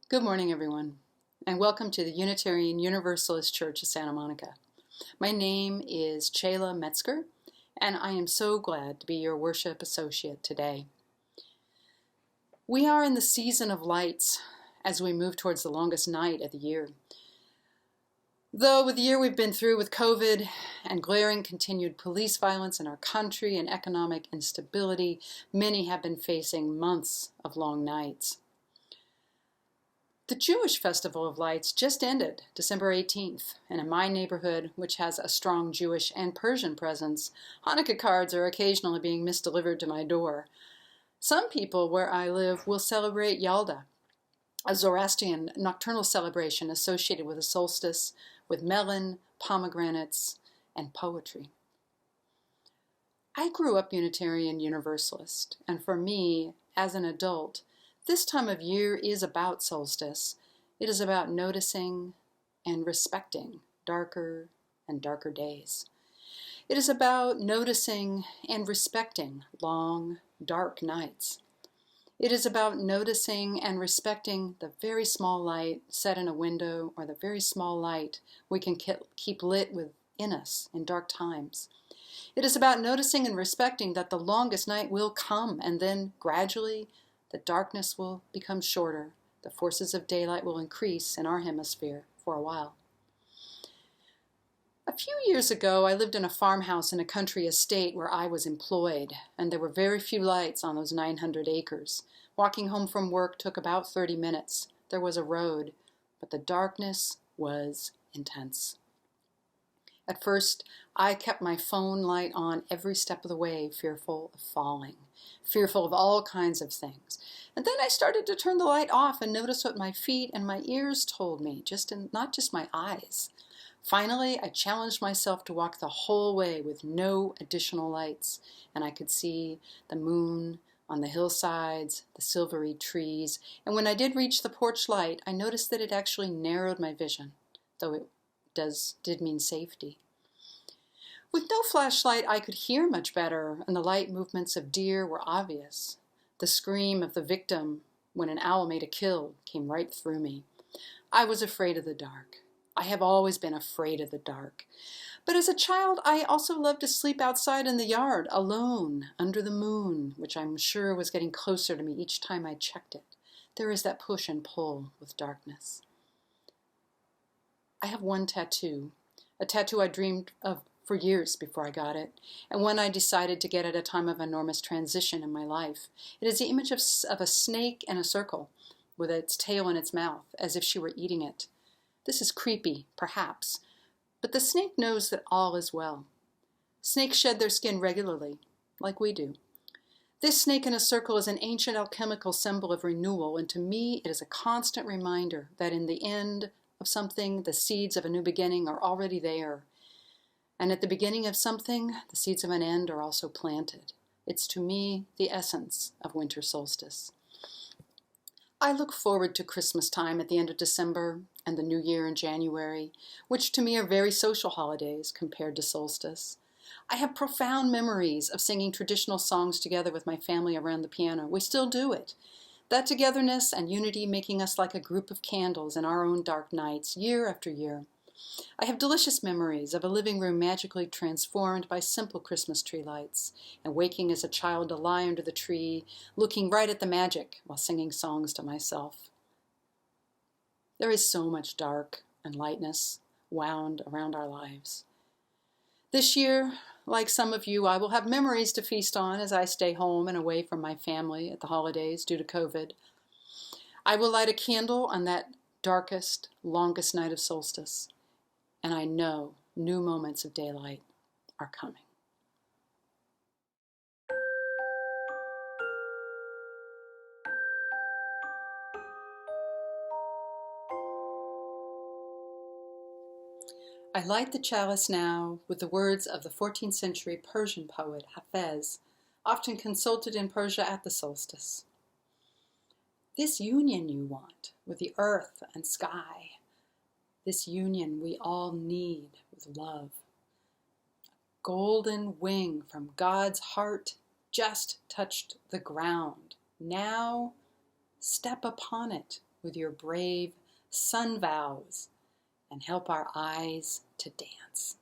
Good morning, everyone, and welcome to the Unitarian Universalist Church of Santa Monica. My name is Chayla Metzger, and I am so glad to be your worship associate today. We are in the season of lights as we move towards the longest night of the year. Though with the year we've been through with COVID and glaring continued police violence in our country and economic instability, many have been facing months of long nights. The Jewish Festival of Lights just ended December 18th, and in my neighborhood, which has a strong Jewish and Persian presence, Hanukkah cards are occasionally being misdelivered to my door. Some people where I live will celebrate Yalda, a Zoroastrian nocturnal celebration associated with the solstice, with melon, pomegranates, and poetry. I grew up Unitarian Universalist, and for me, as an adult, this time of year is about solstice. It is about noticing and respecting darker and darker days. It is about noticing and respecting long, dark nights. It is about noticing and respecting the very small light set in a window or the very small light we can keep lit within us in dark times. It is about noticing and respecting that the longest night will come, and then gradually the darkness will become shorter. The forces of daylight will increase in our hemisphere for a while. A few years ago, I lived in a farmhouse in a country estate where I was employed, and there were very few lights on those 900 acres. Walking home from work took about 30 minutes. There was a road, but the darkness was intense. At first, I kept my phone light on every step of the way, fearful of falling, fearful of all kinds of things. And then I started to turn the light off and notice what my feet and my ears told me, not just my eyes. Finally, I challenged myself to walk the whole way with no additional lights, and I could see the moon on the hillsides, the silvery trees, and when I did reach the porch light, I noticed that it actually narrowed my vision, though it did mean safety. With no flashlight, I could hear much better, and the light movements of deer were obvious. The scream of the victim when an owl made a kill came right through me. I was afraid of the dark. I have always been afraid of the dark. But as a child, I also loved to sleep outside in the yard, alone, under the moon, which I'm sure was getting closer to me each time I checked it. There is that push and pull with darkness. I have one tattoo, a tattoo I dreamed of for years before I got it, and one I decided to get at a time of enormous transition in my life. It is the image of a snake in a circle, with its tail in its mouth, as if she were eating it. This is creepy, perhaps, but the snake knows that all is well. Snakes shed their skin regularly, like we do. This snake in a circle is an ancient alchemical symbol of renewal, and to me it is a constant reminder that in the end of something, the seeds of a new beginning are already there. And at the beginning of something, the seeds of an end are also planted. It's to me the essence of winter solstice. I look forward to Christmas time at the end of December and the New Year in January, which to me are very social holidays compared to solstice. I have profound memories of singing traditional songs together with my family around the piano. We still do it. That togetherness and unity making us like a group of candles in our own dark nights, year after year. I have delicious memories of a living room magically transformed by simple Christmas tree lights, and waking as a child to lie under the tree, looking right at the magic while singing songs to myself. There is so much dark and lightness wound around our lives. This year, like some of you, I will have memories to feast on as I stay home and away from my family at the holidays due to COVID. I will light a candle on that darkest, longest night of solstice, and I know new moments of daylight are coming. I light the chalice now with the words of the 14th century Persian poet Hafez, often consulted in Persia at the solstice. This union you want with the earth and sky, this union we all need with love. Golden wing from God's heart just touched the ground. Now step upon it with your brave sun vows and help our eyes to dance.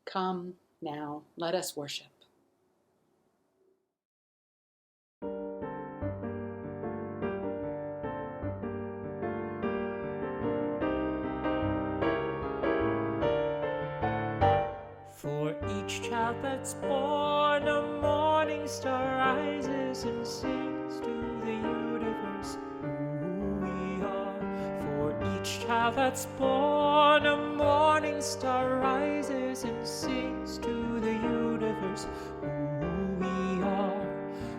Come now, let us worship. For each child that's born, a morning star rises and sings to the universe who we are. For each child that's born, a morning star rises and sings to the universe who we are.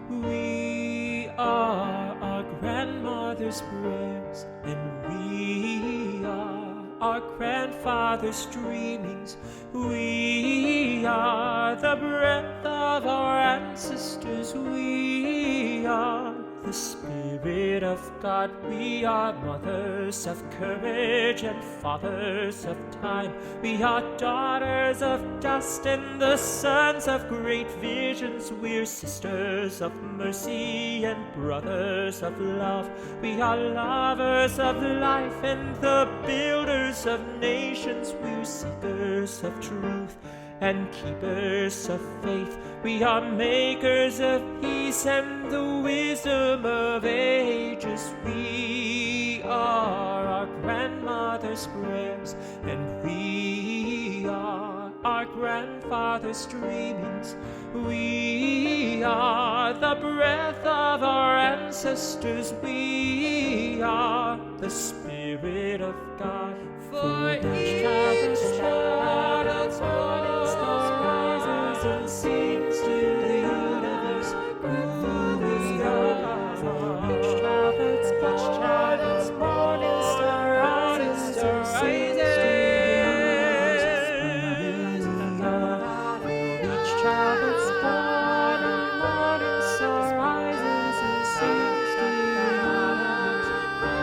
We are our grandmother's prayers, and we are our grandfather's dreamings. We are the breath of our ancestors. We are the Spirit of God. We are mothers of courage and fathers of time. We are daughters of dust and the sons of great visions. We're sisters of mercy and brothers of love. We are lovers of life and the builders of nations. We're seekers of truth and keepers of faith. We are makers of peace and the wisdom of ages. We are our grandmother's prayers, and we are our grandfather's dreamings. We are the breath of our ancestors. We are the Spirit of God. For each child that's morning star rises and sings to the universe who we are. For each child that's morning star rises and sings to the universe who we are. For each child that's born, a morning star rises and sings to the universe who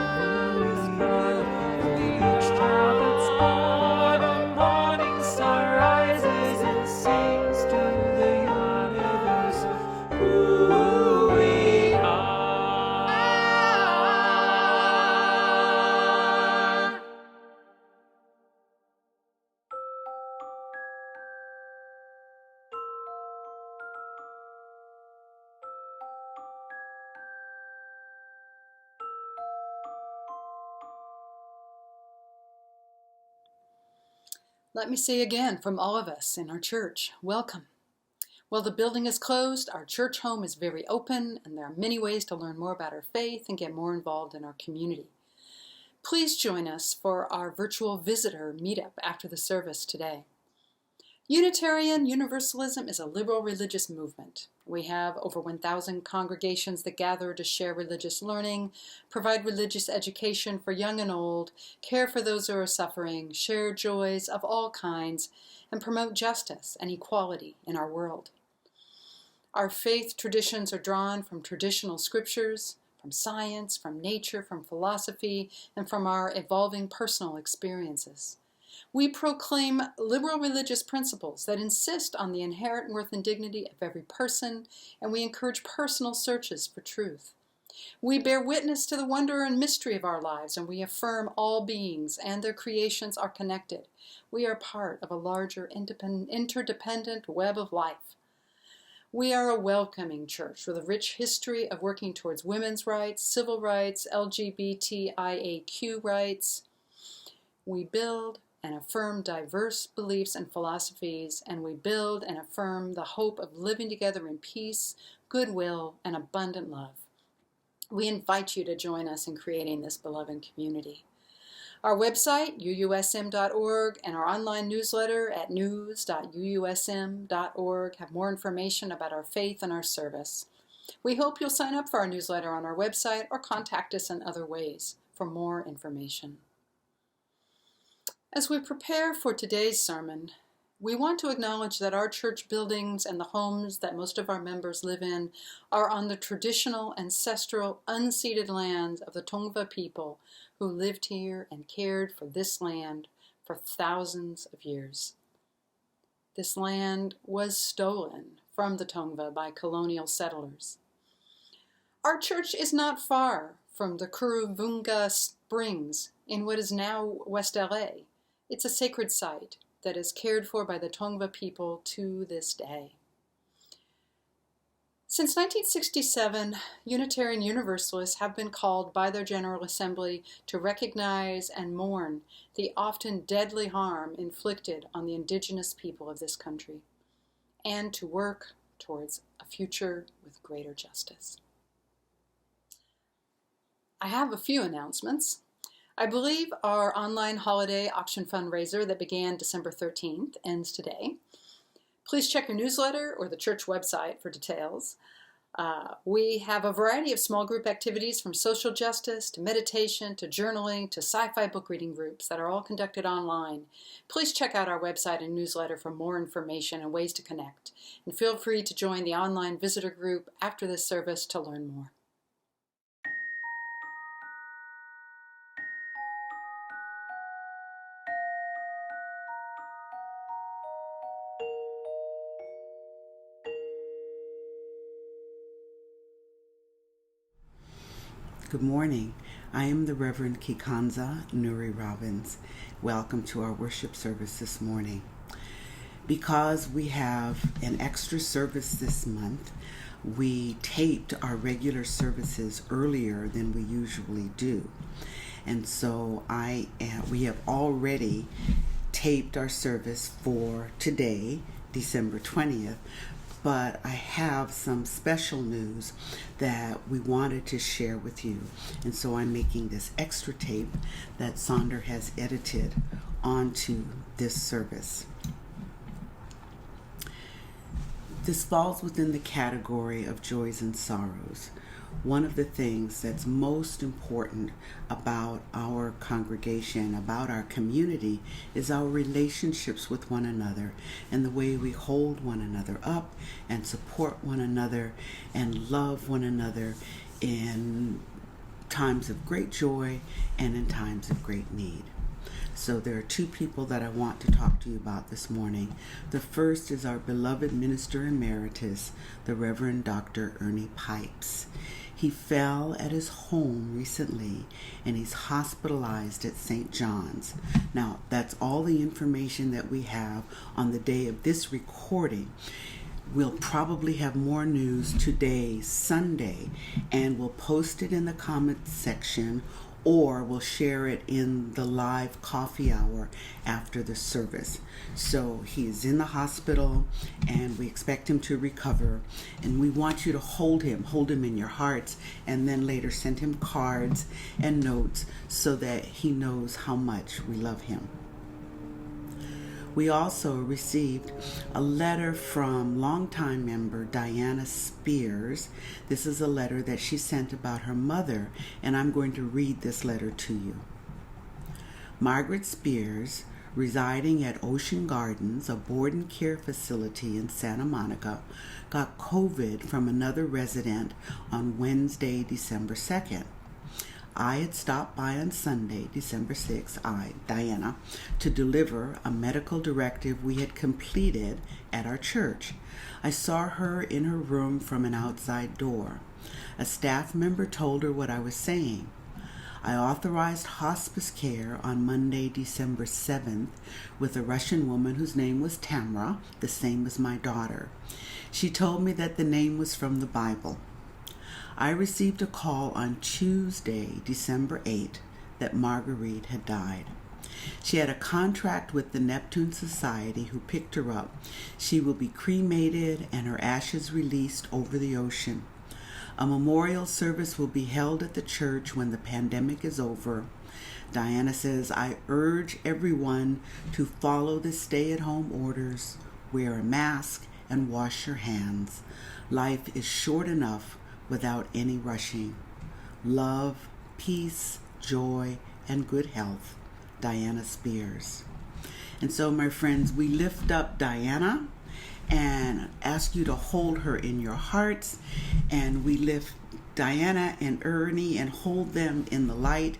we are. For each child that's born, a morning star rises and sings to the universe who we are. Let me say again from all of us in our church, welcome. While the building is closed, our church home is very open, and there are many ways to learn more about our faith and get more involved in our community. Please join us for our virtual visitor meetup after the service today. Unitarian Universalism is a liberal religious movement. We have over 1,000 congregations that gather to share religious learning, provide religious education for young and old, care for those who are suffering, share joys of all kinds, and promote justice and equality in our world. Our faith traditions are drawn from traditional scriptures, from science, from nature, from philosophy, and from our evolving personal experiences. We proclaim liberal religious principles that insist on the inherent worth and dignity of every person, and we encourage personal searches for truth. We bear witness to the wonder and mystery of our lives, and we affirm all beings and their creations are connected. We are part of a larger, interdependent web of life. We are a welcoming church with a rich history of working towards women's rights, civil rights, LGBTIAQ rights. We build and affirm diverse beliefs and philosophies, and we build and affirm the hope of living together in peace, goodwill, and abundant love. We invite you to join us in creating this beloved community. Our website, UUSM.org, and our online newsletter at news.uusm.org have more information about our faith and our service. We hope you'll sign up for our newsletter on our website or contact us in other ways for more information. As we prepare for today's sermon, we want to acknowledge that our church buildings and the homes that most of our members live in are on the traditional, ancestral, unceded lands of the Tongva people who lived here and cared for this land for thousands of years. This land was stolen from the Tongva by colonial settlers. Our church is not far from the Kuruvunga Springs in what is now West LA. It's a sacred site that is cared for by the Tongva people to this day. Since 1967, Unitarian Universalists have been called by their General Assembly to recognize and mourn the often deadly harm inflicted on the indigenous people of this country, and to work towards a future with greater justice. I have a few announcements. I believe our online holiday auction fundraiser that began December 13th ends today. Please check your newsletter or the church website for details. We have a variety of small group activities, from social justice to meditation to journaling to sci-fi book reading groups that are all conducted online. Please check out our website and newsletter for more information and ways to connect. And feel free to join the online visitor group after this service to learn more. Good morning. I am the Reverend Kikanza Nuri-Robins. Welcome to our worship service this morning. Because we have an extra service this month, we taped our regular services earlier than we usually do. And so we have already taped our service for today, December 20th. But I have some special news that we wanted to share with you. And so I'm making this extra tape that Sonder has edited onto this service. This falls within the category of joys and sorrows. One of the things that's most important about our congregation, about our community, is our relationships with one another and the way we hold one another up and support one another and love one another in times of great joy and in times of great need. So there are two people that I want to talk to you about this morning. The first is our beloved Minister Emeritus, the Reverend Dr. Ernie Pipes. He fell at his home recently, and he's hospitalized at St. John's. Now, that's all the information that we have on the day of this recording. We'll probably have more news today, Sunday, and we'll post it in the comments section, or we'll share it in the live coffee hour after the service. So he's in the hospital, and we expect him to recover, and we want you to hold him in your hearts, and then later send him cards and notes so that he knows how much we love him. We also received a letter from longtime member Diana Spears. This is a letter that she sent about her mother, and I'm going to read this letter to you. Margaret Spears, residing at Ocean Gardens, a board and care facility in Santa Monica, got COVID from another resident on Wednesday, December 2nd. I had stopped by on Sunday, December 6th, Diana, to deliver a medical directive we had completed at our church. I saw her in her room from an outside door. A staff member told her what I was saying. I authorized hospice care on Monday, December 7th, with a Russian woman whose name was Tamara, the same as my daughter. She told me that the name was from the Bible. I received a call on Tuesday, December 8th, that Marguerite had died. She had a contract with the Neptune Society, who picked her up. She will be cremated and her ashes released over the ocean. A memorial service will be held at the church when the pandemic is over. Diana says, I urge everyone to follow the stay-at-home orders, wear a mask, and wash your hands. Life is short enough without any rushing. Love, peace, joy, and good health. Diana Spears. And so, my friends, we lift up Diana and ask you to hold her in your hearts, and we lift Diana and Ernie and hold them in the light.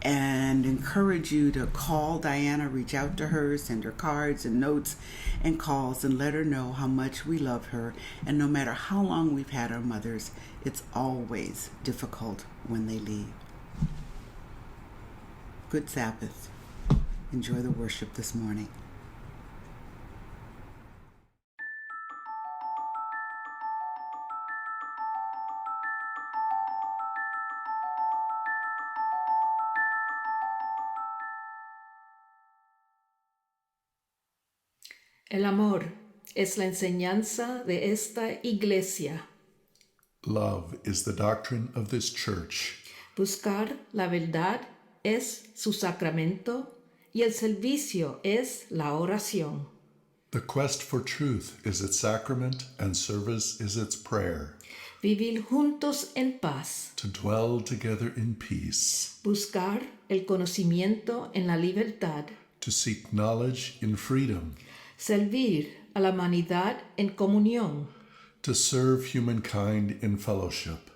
and encourage you to call Diana, reach out to her, send her cards and notes and calls, and let her know how much we love her. And no matter how long we've had our mothers, it's always difficult when they leave. Good Sabbath. Enjoy the worship this morning. El amor es la enseñanza de esta iglesia. Love is the doctrine of this church. Buscar la verdad es su sacramento y el servicio es la oración. The quest for truth is its sacrament and service is its prayer. Vivir juntos en paz. To dwell together in peace. Buscar el conocimiento en la libertad. To seek knowledge in freedom. Servir a la humanidad en comunión. To serve humankind in fellowship.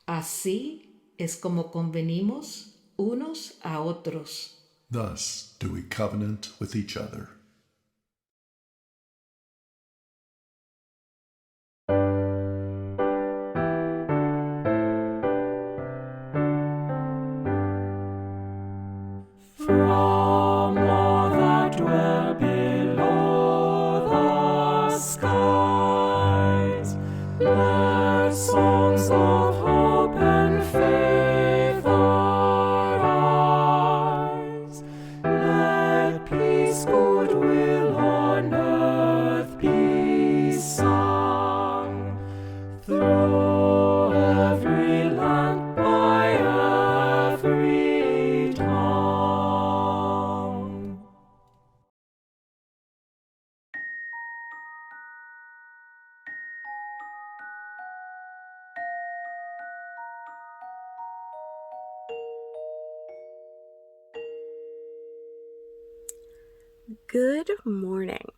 Así es como convenimos unos a otros. Thus do we covenant with each other. From all that dwell below the skies, let songs of hope and faith arise. Let peace, goodwill on earth be sung through every land by every tongue. Good morning.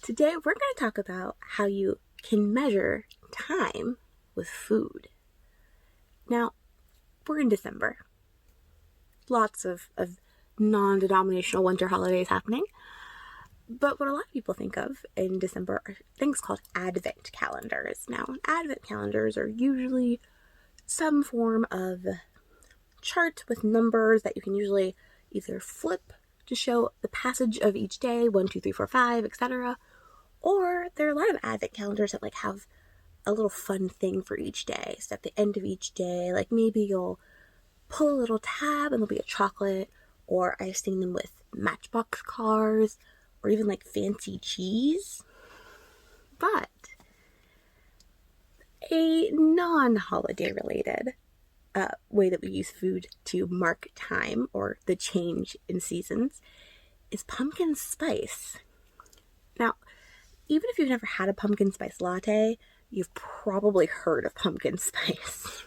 Today we're going to talk about how you can measure time with food. Now, we're in December. Lots of non-denominational winter holidays happening. But what a lot of people think of in December are things called Advent calendars. Now, Advent calendars are usually some form of chart with numbers that you can usually either flip to show the passage of each day, 1, 2, 3, 4, 5, etc. Or there are a lot of Advent calendars that have a little fun thing for each day. So at the end of each day, maybe you'll pull a little tab and there'll be a chocolate, or I've seen them with Matchbox cars, or even fancy cheese. But a non-holiday related way that we use food to mark time or the change in seasons is pumpkin spice. Now, even if you've never had a pumpkin spice latte, you've probably heard of pumpkin spice.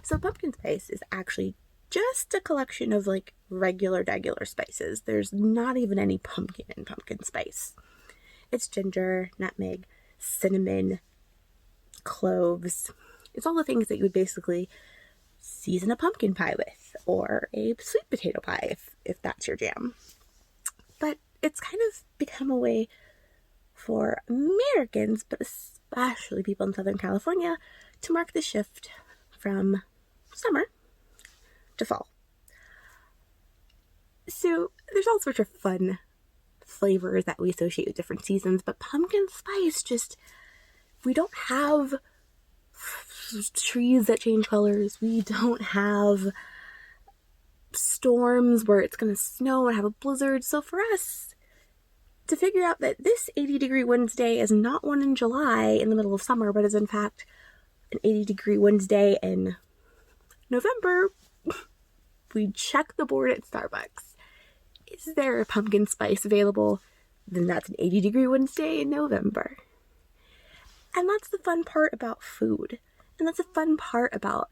So pumpkin spice is actually just a collection of regular spices. There's not even any pumpkin in pumpkin spice. It's ginger, nutmeg, cinnamon, cloves. It's all the things that you would basically season a pumpkin pie with, or a sweet potato pie if that's your jam. But it's kind of become a way for Americans, but especially people in Southern California, to mark the shift from summer to fall. So there's all sorts of fun flavors that we associate with different seasons, but pumpkin spice we don't have trees that change colors. We don't have storms where it's going to snow and have a blizzard. So for us to figure out that this 80-degree Wednesday is not one in July in the middle of summer, but is in fact an 80-degree Wednesday in November, we check the board at Starbucks. Is there a pumpkin spice available? Then that's an 80-degree Wednesday in November. And that's the fun part about food. And that's the fun part about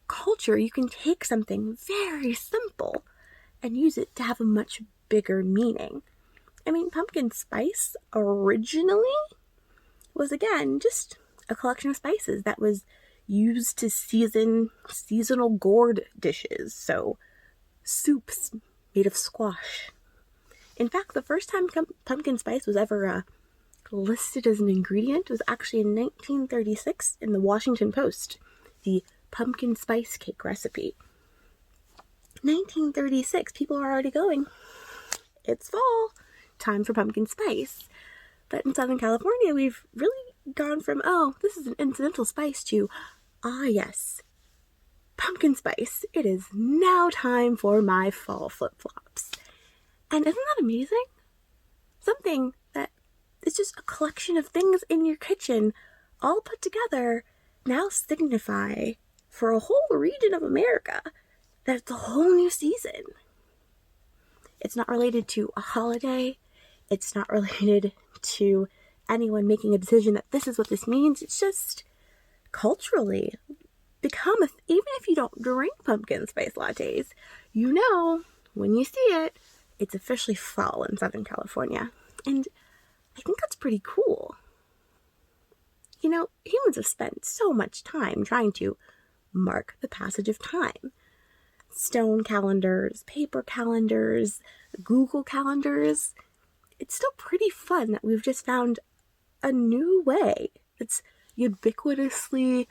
culture. You can take something very simple and use it to have a much bigger meaning. I mean, pumpkin spice originally was, again, just a collection of spices that was used to season seasonal gourd dishes. So soups made of squash. In fact, the first time pumpkin spice was ever listed as an ingredient was actually in 1936 in the Washington Post, the pumpkin spice cake recipe. 1936, people are already going, it's fall, time for pumpkin spice. But in Southern California, we've really gone from, oh, this is an incidental spice to, ah yes, pumpkin spice. It is now time for my fall flip-flops. And isn't that amazing? Something that is just a collection of things in your kitchen all put together now signify for a whole region of America that it's a whole new season. It's not related to a holiday. It's not related to anyone making a decision that this is what this means. It's just culturally become, even if you don't drink pumpkin spice lattes, you know, when you see it, it's officially fall in Southern California. And I think that's pretty cool. You know, humans have spent so much time trying to mark the passage of time. Stone calendars, paper calendars, Google calendars. It's still pretty fun that we've just found a new way that's ubiquitously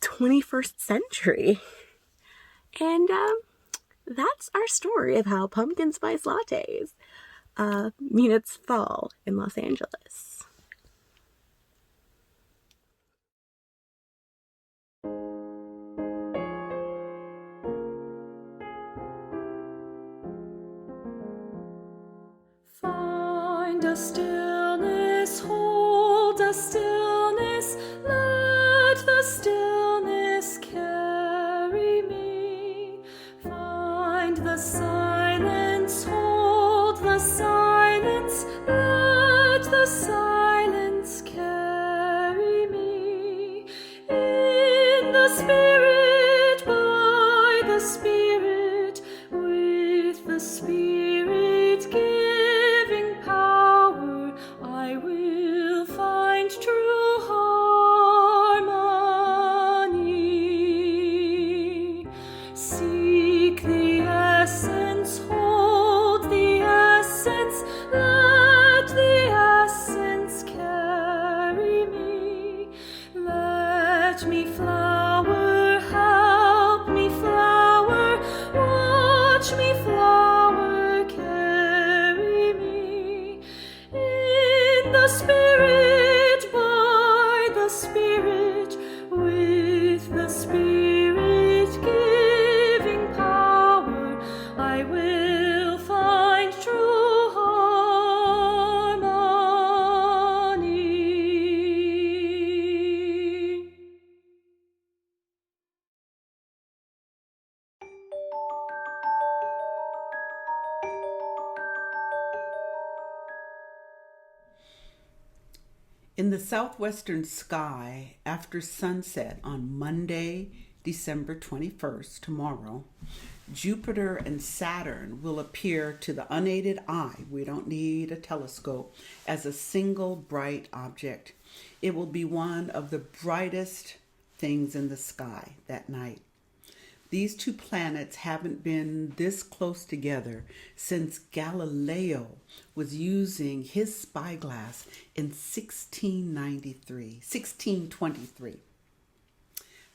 21st century. And that's our story of how pumpkin spice lattes mean it's fall in Los Angeles. Find a stillness, hold a stillness, let the stillness carry me. Find the silence, hold the silence, let the silence carry me. In the Spirit, by the Spirit, with the Spirit giving power, I will find true harmony. Seek the essence, hold the essence, let the essence carry me. Let me flower, help me flower, watch me flower, carry me. In the Spirit, by the Spirit, with the Spirit giving power, I will find true harmony. In the southwestern sky, after sunset on Monday, December 21st, tomorrow, Jupiter and Saturn will appear to the unaided eye, we don't need a telescope, as a single bright object. It will be one of the brightest things in the sky that night. These two planets haven't been this close together since Galileo was using his spyglass in 1623.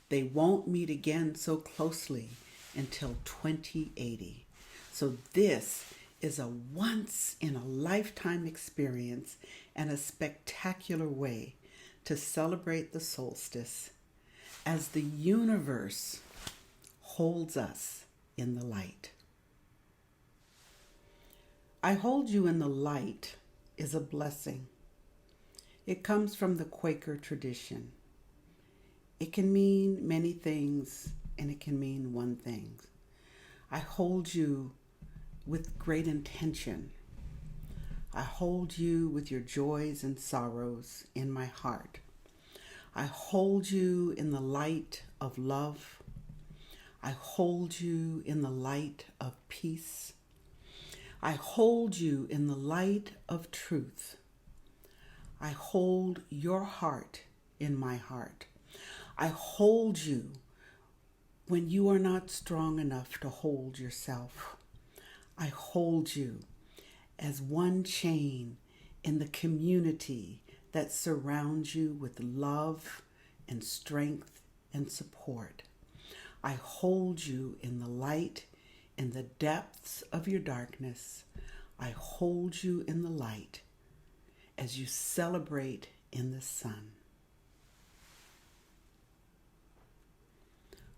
They won't meet again so closely until 2080. So this is a once-in-a-lifetime experience and a spectacular way to celebrate the solstice as the universe holds us in the light. I hold you in the light is a blessing. It comes from the Quaker tradition. It can mean many things, and it can mean one thing. I hold you with great intention. I hold you with your joys and sorrows in my heart. I hold you in the light of love. I hold you in the light of peace. I hold you in the light of truth. I hold your heart in my heart. I hold you when you are not strong enough to hold yourself. I hold you as one chain in the community that surrounds you with love and strength and support. I hold you in the light, in the depths of your darkness. I hold you in the light as you celebrate in the sun.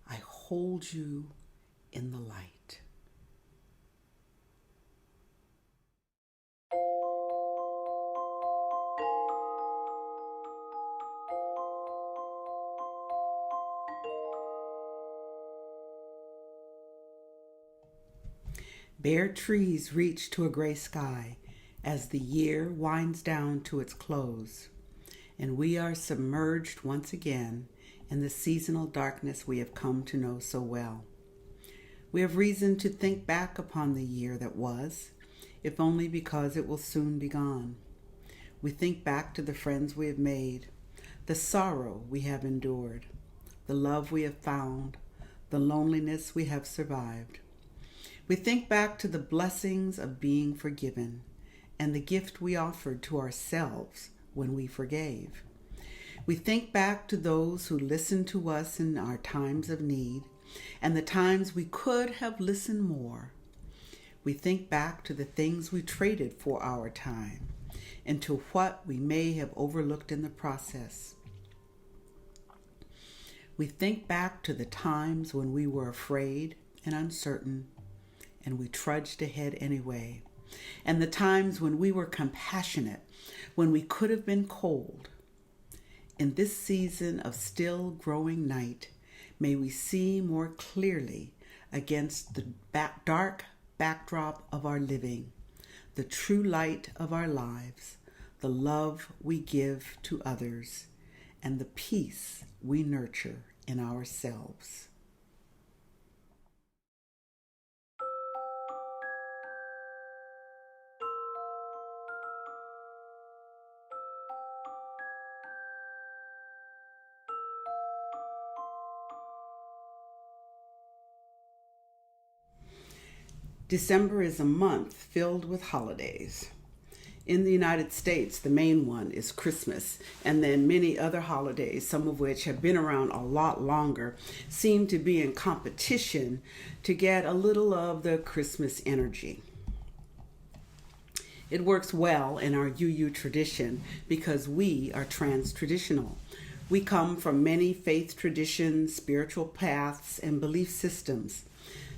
I hold you in the light. Bare trees reach to a gray sky as the year winds down to its close, and we are submerged once again in the seasonal darkness we have come to know so well. We have reason to think back upon the year that was, if only because it will soon be gone. We think back to the friends we have made, the sorrow we have endured, the love we have found, the loneliness we have survived. We think back to the blessings of being forgiven and the gift we offered to ourselves when we forgave. We think back to those who listened to us in our times of need and the times we could have listened more. We think back to the things we traded for our time and to what we may have overlooked in the process. We think back to the times when we were afraid and uncertain, and we trudged ahead anyway, and the times when we were compassionate, when we could have been cold. In this season of still growing night, may we see more clearly against the dark backdrop of our living, the true light of our lives, the love we give to others, and the peace we nurture in ourselves. December is a month filled with holidays. In the United States, the main one is Christmas, and then many other holidays, some of which have been around a lot longer, seem to be in competition to get a little of the Christmas energy. It works well in our UU tradition because we are trans-traditional. We come from many faith traditions, spiritual paths, and belief systems.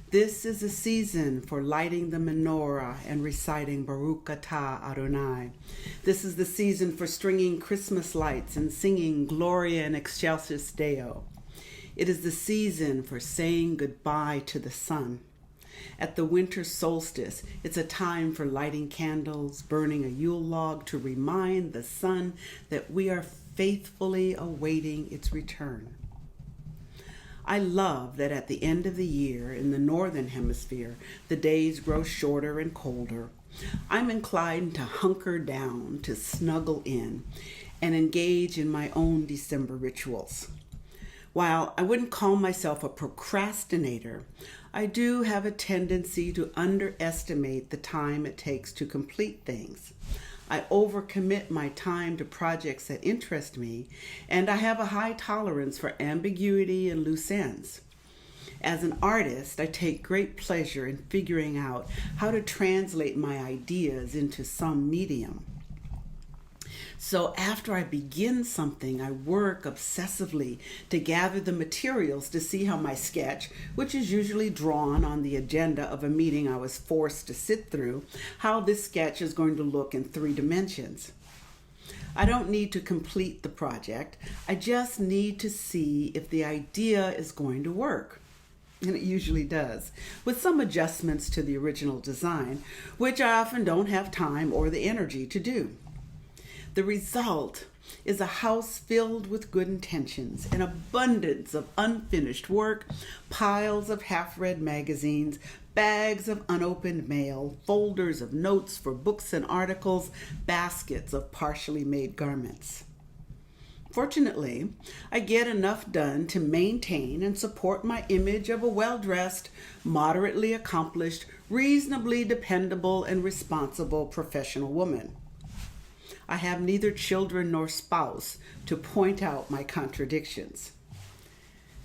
This is a season for lighting the menorah and reciting Baruch Atah Adonai. This is the season for stringing Christmas lights and singing Gloria in Excelsis Deo. It is the season for saying goodbye to the sun. At the winter solstice, it's a time for lighting candles, burning a Yule log to remind the sun that we are faithfully awaiting its return. I love that at the end of the year in the northern hemisphere, the days grow shorter and colder. I'm inclined to hunker down, to snuggle in, and engage in my own December rituals. While I wouldn't call myself a procrastinator, I do have a tendency to underestimate the time it takes to complete things. I overcommit my time to projects that interest me, and I have a high tolerance for ambiguity and loose ends. As an artist, I take great pleasure in figuring out how to translate my ideas into some medium. So after I begin something, I work obsessively to gather the materials to see how my sketch, which is usually drawn on the agenda of a meeting I was forced to sit through, how this sketch is going to look in 3 dimensions. I don't need to complete the project. I just need to see if the idea is going to work. And it usually does, with some adjustments to the original design, which I often don't have time or the energy to do. The result is a house filled with good intentions, an abundance of unfinished work, piles of half-read magazines, bags of unopened mail, folders of notes for books and articles, baskets of partially made garments. Fortunately, I get enough done to maintain and support my image of a well-dressed, moderately accomplished, reasonably dependable, and responsible professional woman. I have neither children nor spouse to point out my contradictions.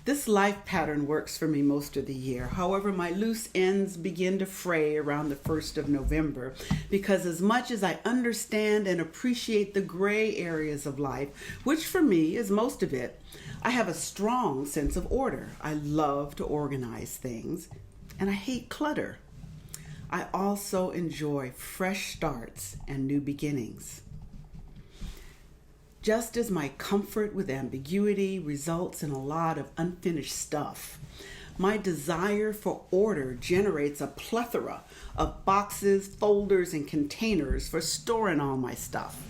This life pattern works for me most of the year. However, my loose ends begin to fray around the 1st of November because as much as I understand and appreciate the gray areas of life, which for me is most of it, I have a strong sense of order. I love to organize things, and I hate clutter. I also enjoy fresh starts and new beginnings. Just as my comfort with ambiguity results in a lot of unfinished stuff, my desire for order generates a plethora of boxes, folders, and containers for storing all my stuff.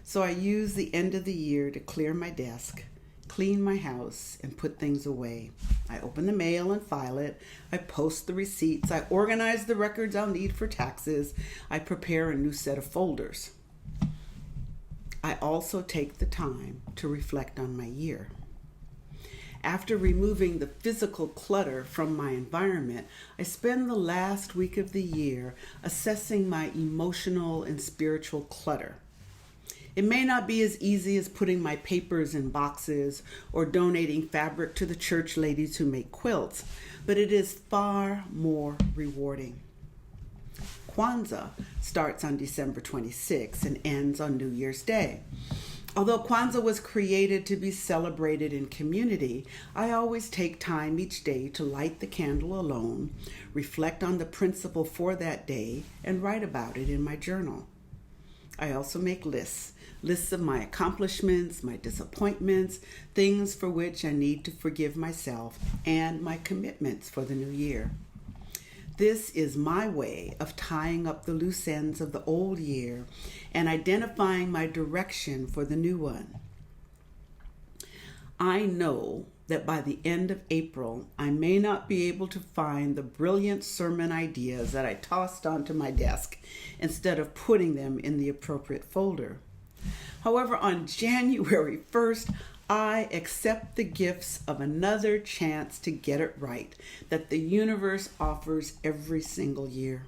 So I use the end of the year to clear my desk, clean my house, and put things away. I open the mail and file it. I post the receipts. I organize the records I'll need for taxes. I prepare a new set of folders. I also take the time to reflect on my year. After removing the physical clutter from my environment, I spend the last week of the year assessing my emotional and spiritual clutter. It may not be as easy as putting my papers in boxes or donating fabric to the church ladies who make quilts, but it is far more rewarding. Kwanzaa starts on December 26 and ends on New Year's Day. Although Kwanzaa was created to be celebrated in community, I always take time each day to light the candle alone, reflect on the principle for that day, and write about it in my journal. I also make lists of my accomplishments, my disappointments, things for which I need to forgive myself, and my commitments for the new year. This is my way of tying up the loose ends of the old year and identifying my direction for the new one. I know that by the end of April, I may not be able to find the brilliant sermon ideas that I tossed onto my desk instead of putting them in the appropriate folder. However, on January 1st, I accept the gifts of another chance to get it right that the universe offers every single year.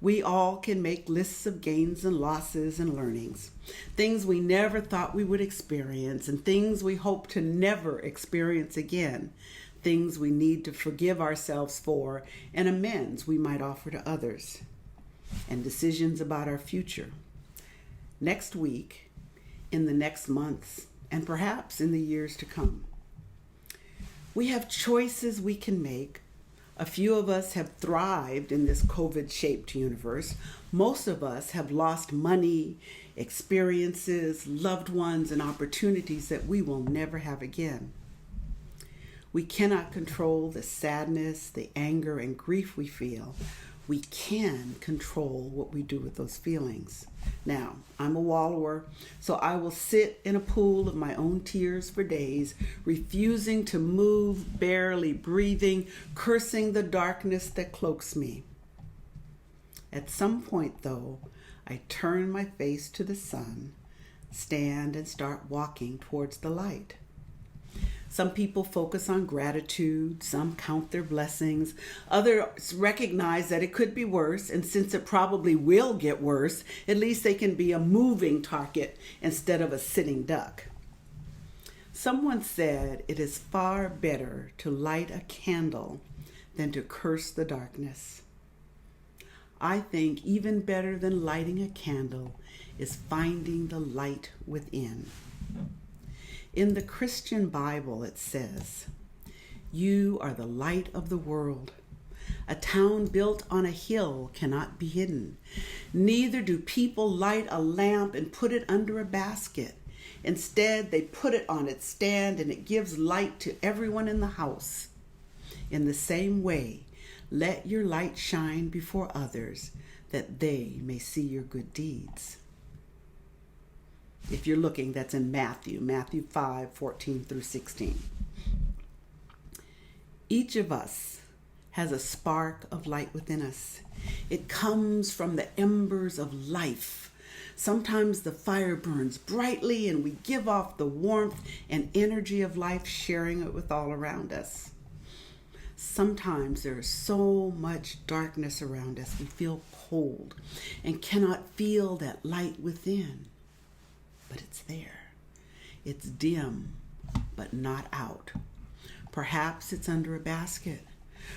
We all can make lists of gains and losses and learnings, things we never thought we would experience and things we hope to never experience again, things we need to forgive ourselves for and amends we might offer to others, and decisions about our future. Next week, in the next months, and perhaps in the years to come. We have choices we can make. A few of us have thrived in this COVID-shaped universe. Most of us have lost money, experiences, loved ones, and opportunities that we will never have again. We cannot control the sadness, the anger, and grief we feel. We can control what we do with those feelings. Now, I'm a wallower, so I will sit in a pool of my own tears for days, refusing to move, barely breathing, cursing the darkness that cloaks me. At some point, though, I turn my face to the sun, stand and start walking towards the light. Some people focus on gratitude, some count their blessings, others recognize that it could be worse, and since it probably will get worse, at least they can be a moving target instead of a sitting duck. Someone said it is far better to light a candle than to curse the darkness. I think even better than lighting a candle is finding the light within. In the Christian Bible, it says, "You are the light of the world. A town built on a hill cannot be hidden. Neither do people light a lamp and put it under a basket. Instead, they put it on its stand and it gives light to everyone in the house. In the same way, let your light shine before others, that they may see your good deeds." If you're looking, that's in Matthew 5:14 through 16. Each of us has a spark of light within us. It comes from the embers of life, Sometimes the fire burns brightly and we give off the warmth and energy of life, sharing it with all around us. Sometimes there is so much darkness around us, we feel cold and cannot feel that light within. But it's there. It's dim, but not out. Perhaps it's under a basket.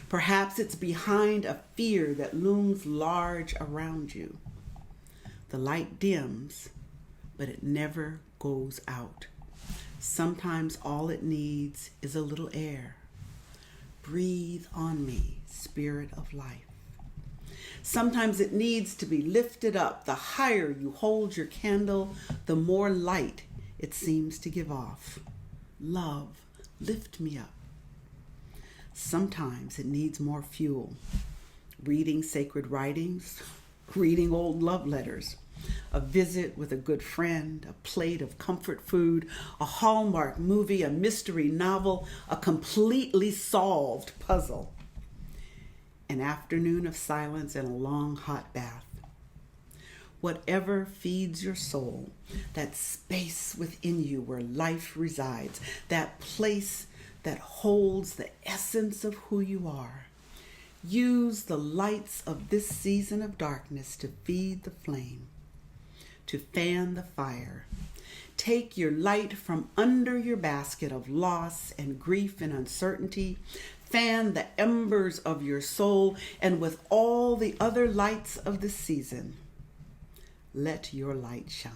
Perhaps it's behind a fear that looms large around you. The light dims, but it never goes out. Sometimes all it needs is a little air. Breathe on me, Spirit of life. Sometimes it needs to be lifted up. The higher you hold your candle, the more light it seems to give off. Love, lift me up. Sometimes it needs more fuel. Reading sacred writings, reading old love letters, a visit with a good friend, a plate of comfort food, a Hallmark movie, a mystery novel, a completely solved puzzle, an afternoon of silence and a long hot bath. Whatever feeds your soul, that space within you where life resides, that place that holds the essence of who you are. Use the lights of this season of darkness to feed the flame, to fan the fire. Take your light from under your basket of loss and grief and uncertainty. Fan the embers of your soul, and with all the other lights of the season, let your light shine.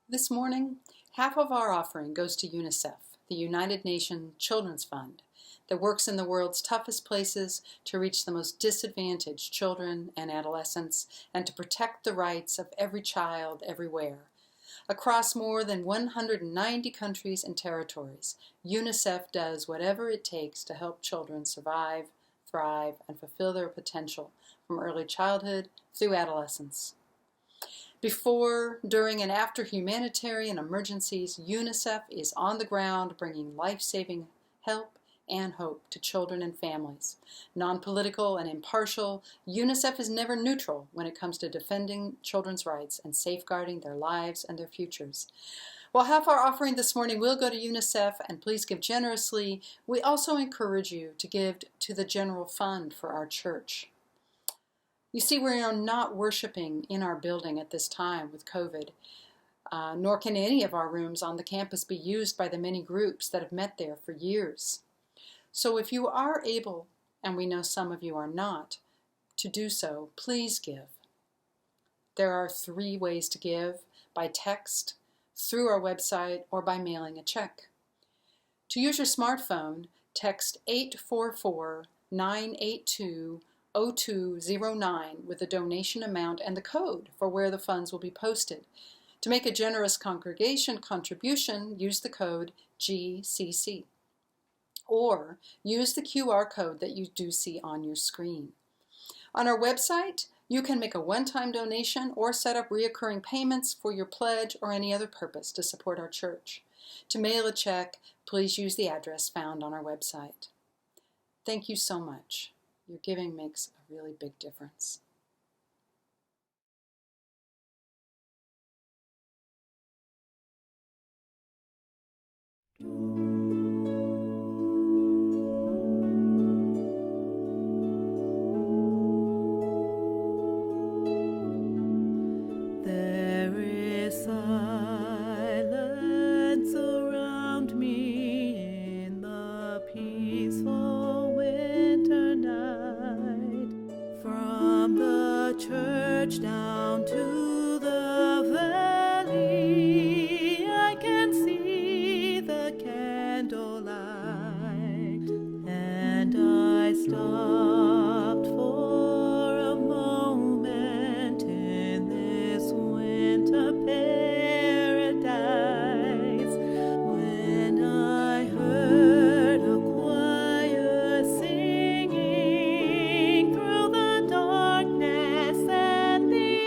This morning, half of our offering goes to UNICEF, the United Nations Children's Fund, that works in the world's toughest places to reach the most disadvantaged children and adolescents and to protect the rights of every child everywhere. Across more than 190 countries and territories, UNICEF does whatever it takes to help children survive, thrive, and fulfill their potential from early childhood through adolescence. Before, during, and after humanitarian emergencies, UNICEF is on the ground bringing life-saving help and hope to children and families. Non-political and impartial, UNICEF is never neutral when it comes to defending children's rights and safeguarding their lives and their futures. While half our offering this morning will go to UNICEF, and please give generously, we also encourage you to give to the general fund for our church. You see, we are not worshiping in our building at this time with COVID, nor can any of our rooms on the campus be used by the many groups that have met there for years. So if you are able, and we know some of you are not, to do so, please give. There are 3 ways to give: by text, through our website, or by mailing a check. To use your smartphone, text 844-982-0209 with the donation amount and the code for where the funds will be posted. To make a generous congregation contribution, use the code GCC. Or use the QR code that you do see on your screen. On our website, you can make a one-time donation or set up recurring payments for your pledge or any other purpose to support our church. To mail a check, please use the address found on our website. Thank you so much. Your giving makes a really big difference. There is silence around me in the peaceful winter night. From the church down to the valley, I can see the candlelight, and I stopped for a moment in this winter paradise when I heard a choir singing through the darkness and the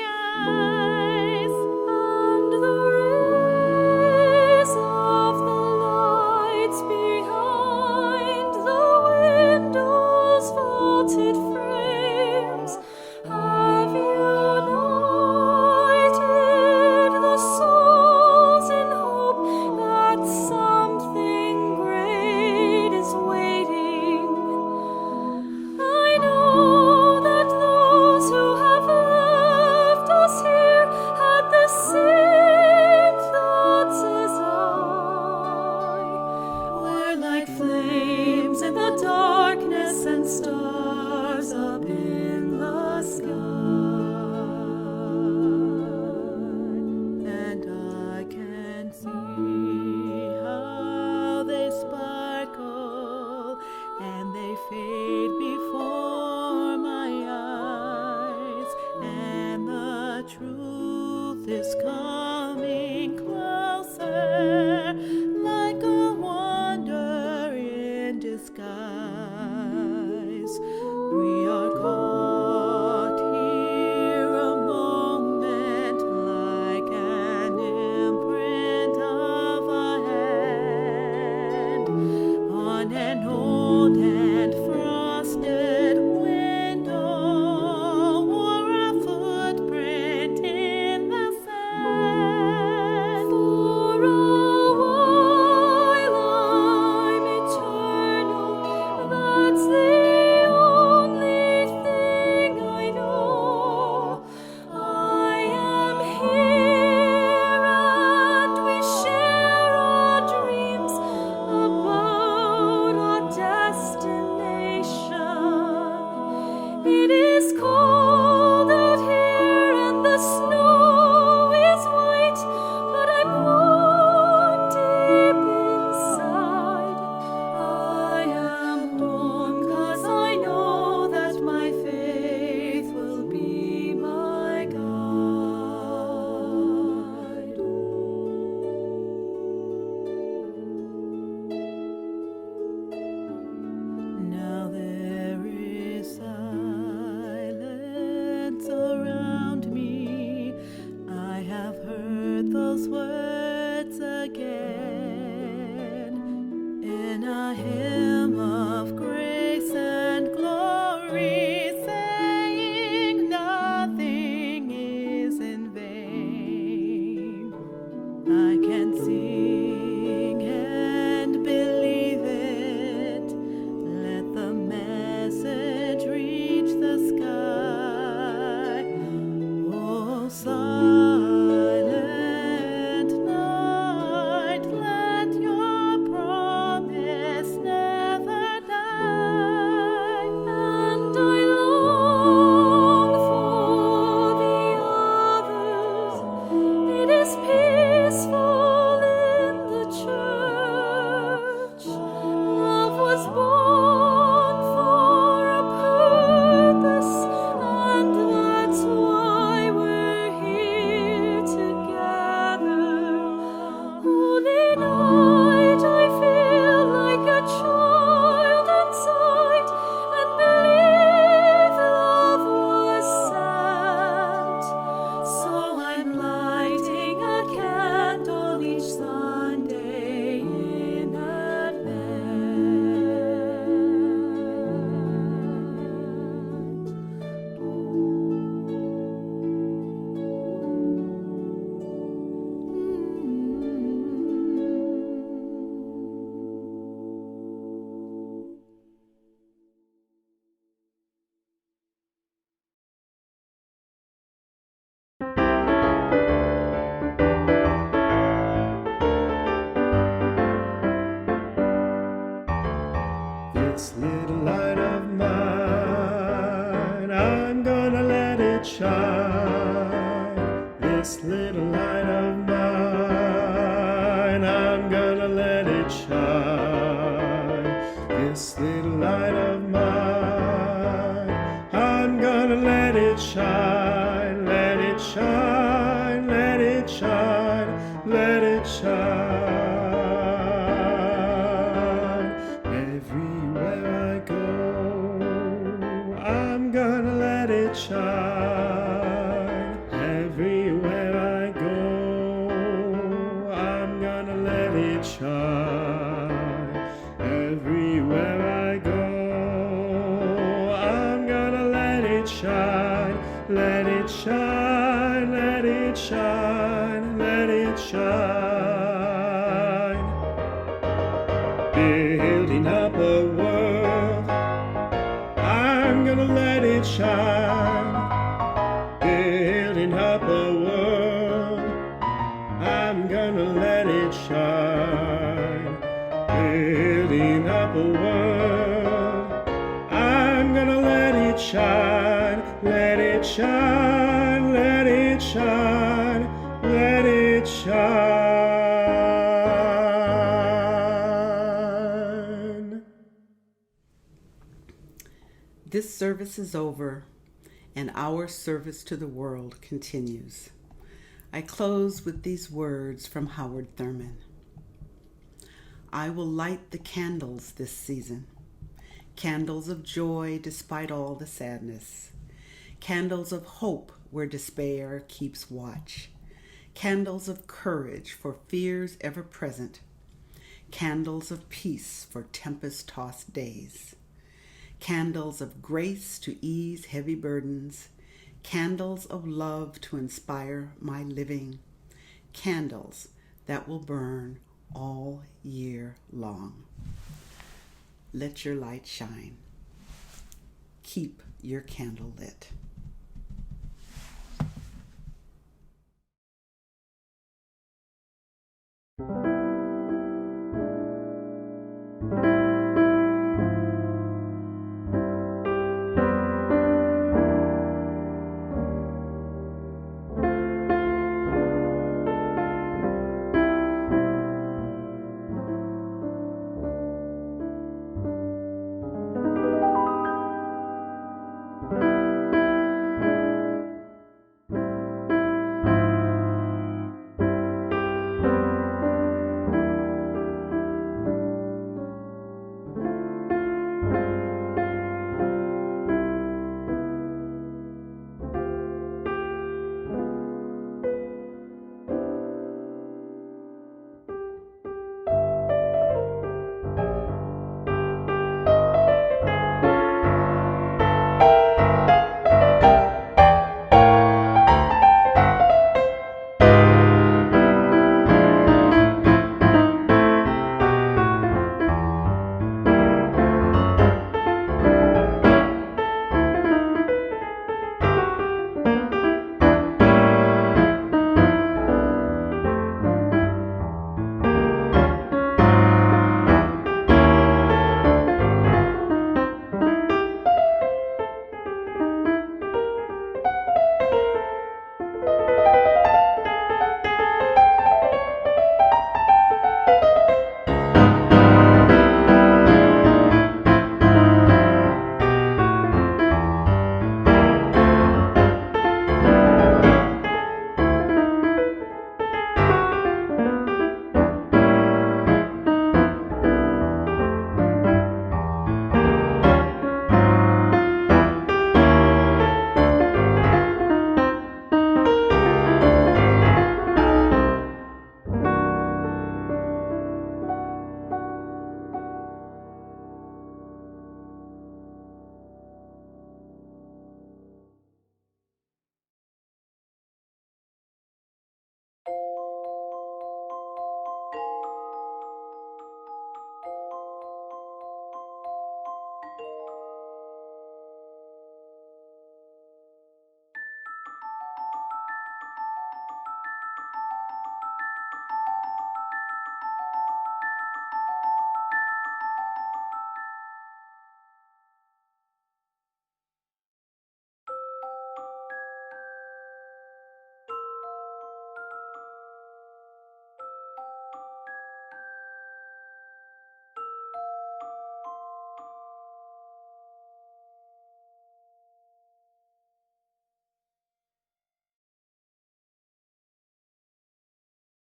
they fade before my eyes, and the truth is coming closer, like a wonder in disguise. We are caught here a moment, like an imprint of a hand on an old and frosted window, or a footprint in the sand. For a while I'm eternal, that's the only thing I know. I am here and we share our dreams about our destination. It is cold out here and the snow is white, but I'm warm deep inside. I am warm 'cause I know that my faith will be my guide. Now there is silence around me. I have heard those words again in a hymn of grace and glory, saying nothing is in vain. I can sing and believe it. Let the message reach the sky. Oh, silent night, let your promise never die. And I long for the others. It is peaceful in the church. Love was born for a purpose, and that's why we're here together. Holy night, I feel like a child inside, and believe love was sent. So I'm lighting a candle each Sunday in This little light of mine, I'm gonna let it shine. This little light of mine, I'm gonna let it shine. This little light of mine, I'm gonna let it shine. Let it shine, let it shine, let it shine. Everywhere I go, I'm gonna let it shine. Everywhere I go, I'm gonna let it shine. Everywhere I go, I'm gonna let it shine. Let it shine, let it shine, let it shine. Building up a world, I'm gonna let it shine. Building up a world, I'm gonna let it shine. Building up a world, I'm gonna let it shine. Let it shine, let it shine, let it shine. This service is over, and our service to the world continues. I close with these words from Howard Thurman. I will light the candles this season, candles of joy despite all the sadness, candles of hope where despair keeps watch, candles of courage for fears ever present, candles of peace for tempest-tossed days, candles of grace to ease heavy burdens, candles of love to inspire my living, candles that will burn all year long. Let your light shine. Keep your candle lit.